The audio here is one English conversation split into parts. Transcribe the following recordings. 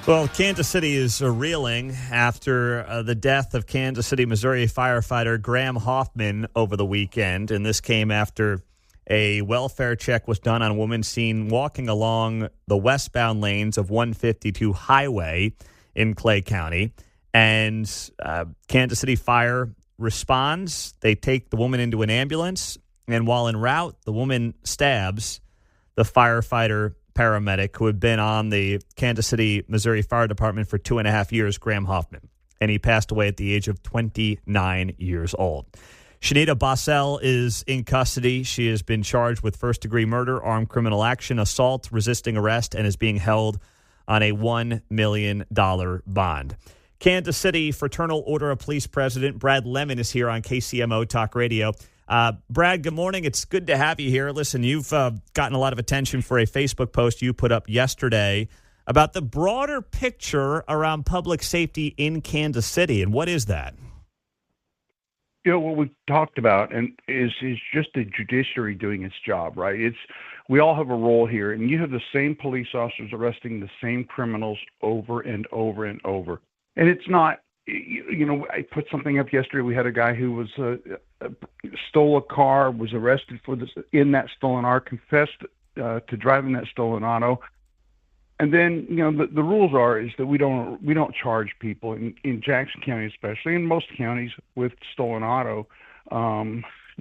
Well, Kansas City is reeling after the death of Kansas City, Missouri firefighter Graham Hoffman over the weekend. And this came after a welfare check was done on a woman seen walking along the westbound lanes of 152 Highway in Clay County. And Kansas City Fire responds. They take the woman into an ambulance. And while en route, the woman stabs the firefighter paramedic who had been on the Kansas City, Missouri Fire Department for 2.5 years, Graham Hoffman. And he passed away at the age of 29 years old. Shanita Bossell is in custody. She has been charged with first-degree murder, armed criminal action, assault, resisting arrest, and is being held on a $1 million bond. Kansas City Fraternal Order of Police President Brad Lemon is here on KCMO Talk Radio. Brad, good morning. It's good to have you here. Listen, you've gotten a lot of attention for a Facebook post you put up yesterday about the broader picture around public safety in Kansas City. And what is that? You know, what we've talked about and is just the judiciary doing its job, right? We all have a role here, and you have the same police officers arresting the same criminals over and over and over. And it's not, you know, I put something up yesterday. We had a guy who was stole a car, was arrested for this in that stolen car, confessed to driving that stolen auto. And then, you know, the rules is that we don't charge people in Jackson County, especially in most counties, with stolen auto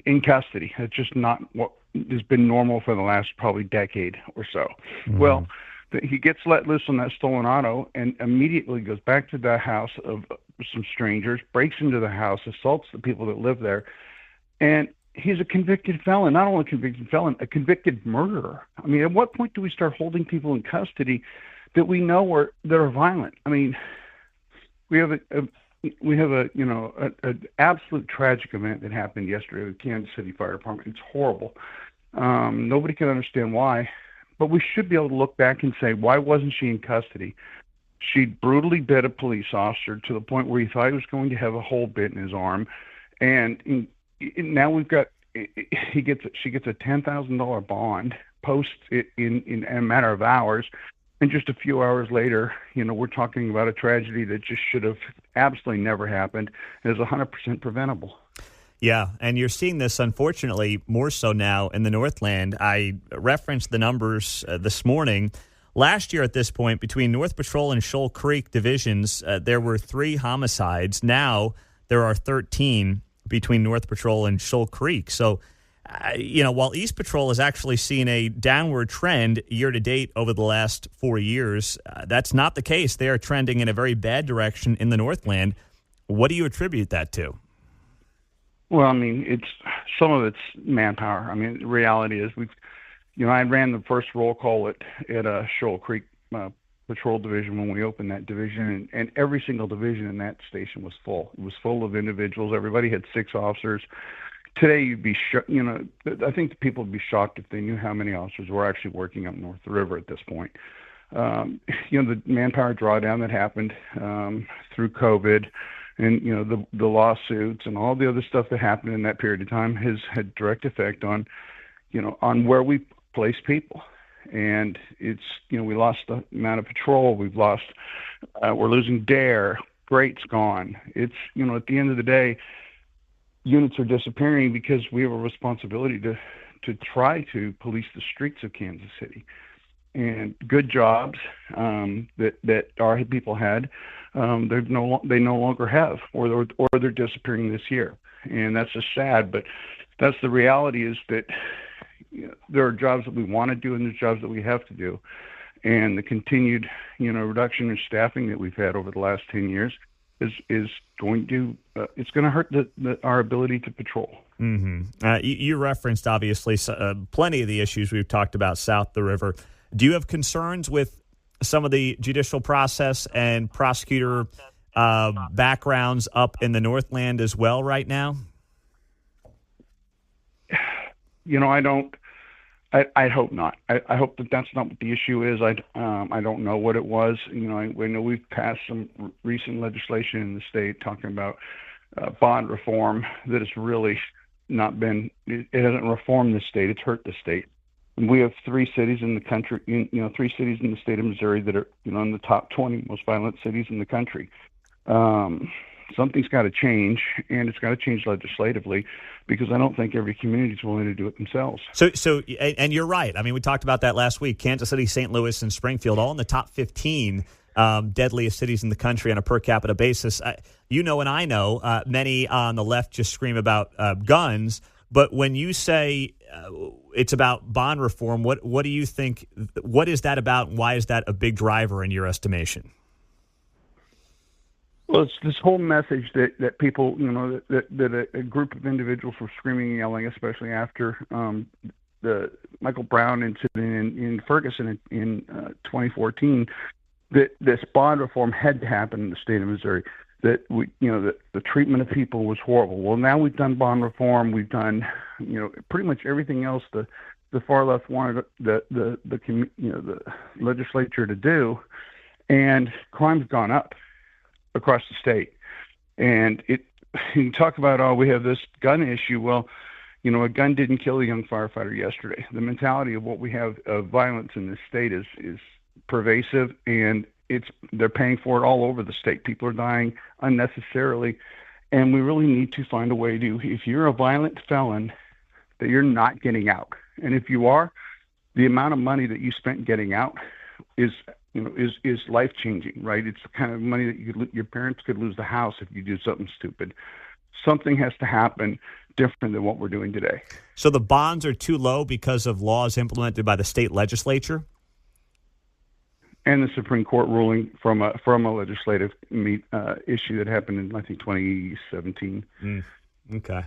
in custody. It's just not what has been normal for the last probably decade or so. Mm-hmm. Well, he gets let loose on that stolen auto and immediately goes back to the house of some strangers, breaks into the house, assaults the people that live there, and he's a convicted felon. Not only a convicted felon, a convicted murderer. I mean, at what point do we start holding people in custody that we know that are violent? I mean, we have an absolute tragic event that happened yesterday with Kansas City Fire Department. It's horrible. Nobody can understand why, but we should be able to look back and say, why wasn't she in custody? She brutally bit a police officer to the point where he thought he was going to have a hole bit in his arm, and now she gets a $10,000 bond, posts it in a matter of hours, and just a few hours later, you know, we're talking about a tragedy that just should have absolutely never happened and is 100% preventable. Yeah, and you're seeing this, unfortunately, more so now in the Northland. I referenced the numbers this morning. Last year at this point, between North Patrol and Shoal Creek divisions, there were 3 homicides. Now there are 13 between North Patrol and Shoal Creek. So, you know, while East Patrol has actually seen a downward trend year to date over the last 4 years, that's not the case. They are trending in a very bad direction in the Northland. What do you attribute that to? Well, I mean, some of it's manpower. I mean, the reality is I ran the first roll call at Shoal Creek Patrol Division when we opened that division, and every single division in that station was full. It was full of individuals. Everybody had 6 officers. Today, you'd be I think the people would be shocked if they knew how many officers were actually working up north the river at this point. The manpower drawdown that happened through COVID, and the lawsuits and all the other stuff that happened in that period of time has had direct effect on where we place people. And it's, we lost the amount of patrol. We're losing DARE. Great's gone. It's, at the end of the day, units are disappearing because we have a responsibility to try to police the streets of Kansas City. And good jobs that our people had, they no longer have, or they're disappearing this year. And that's just sad, but that's the reality, is that there are jobs that we want to do and there's jobs that we have to do. And the continued, reduction in staffing that we've had over the last 10 years is going to it's going to hurt our ability to patrol. Mm-hmm. You referenced, obviously, plenty of the issues we've talked about south the river. Do you have concerns with some of the judicial process and prosecutor backgrounds up in the Northland as well right now? I don't. I hope not. I hope that that's not what the issue is. I don't know what it was. I know we've passed some recent legislation in the state talking about bond reform that has really not been. It hasn't reformed the state. It's hurt the state. And we have three cities in the country, three cities in the state of Missouri that are, in the top 20 most violent cities in the country. Something's got to change, and it's got to change legislatively, because I don't think every community is willing to do it themselves. And you're right. I mean, we talked about that last week. Kansas City, St. Louis, and Springfield, all in the top 15 deadliest cities in the country on a per capita basis. And I know, many on the left just scream about guns. But when you say it's about bond reform, what do you think? What is that about? Why is that a big driver in your estimation? Well, it's this whole message that people, that a group of individuals were screaming and yelling, especially after the Michael Brown incident in Ferguson in 2014, that this bond reform had to happen in the state of Missouri. That the treatment of people was horrible. Well, now we've done bond reform. We've done, pretty much everything else the far left wanted the legislature to do, and crime's gone up across the state. And you talk about, we have this gun issue. Well, a gun didn't kill a young firefighter yesterday. The mentality of what we have of violence in this state is pervasive, and they're paying for it all over the state. People are dying unnecessarily, and we really need to find a way to, if you're a violent felon, that you're not getting out. And if you are, the amount of money that you spent getting out is life changing, right? It's the kind of money that your parents could lose the house if you do something stupid. Something has to happen different than what we're doing today. So the bonds are too low because of laws implemented by the state legislature? And the Supreme Court ruling from a legislative issue that happened in, I think, 2017. Okay.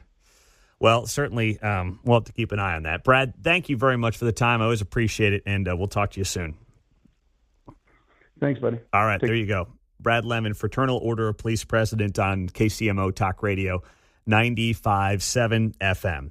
Well, certainly we'll have to keep an eye on that. Brad, thank you very much for the time. I always appreciate it, and we'll talk to you soon. Thanks, buddy. All right, there you go. Brad Lemon, Fraternal Order of Police President on KCMO Talk Radio 95.7 FM.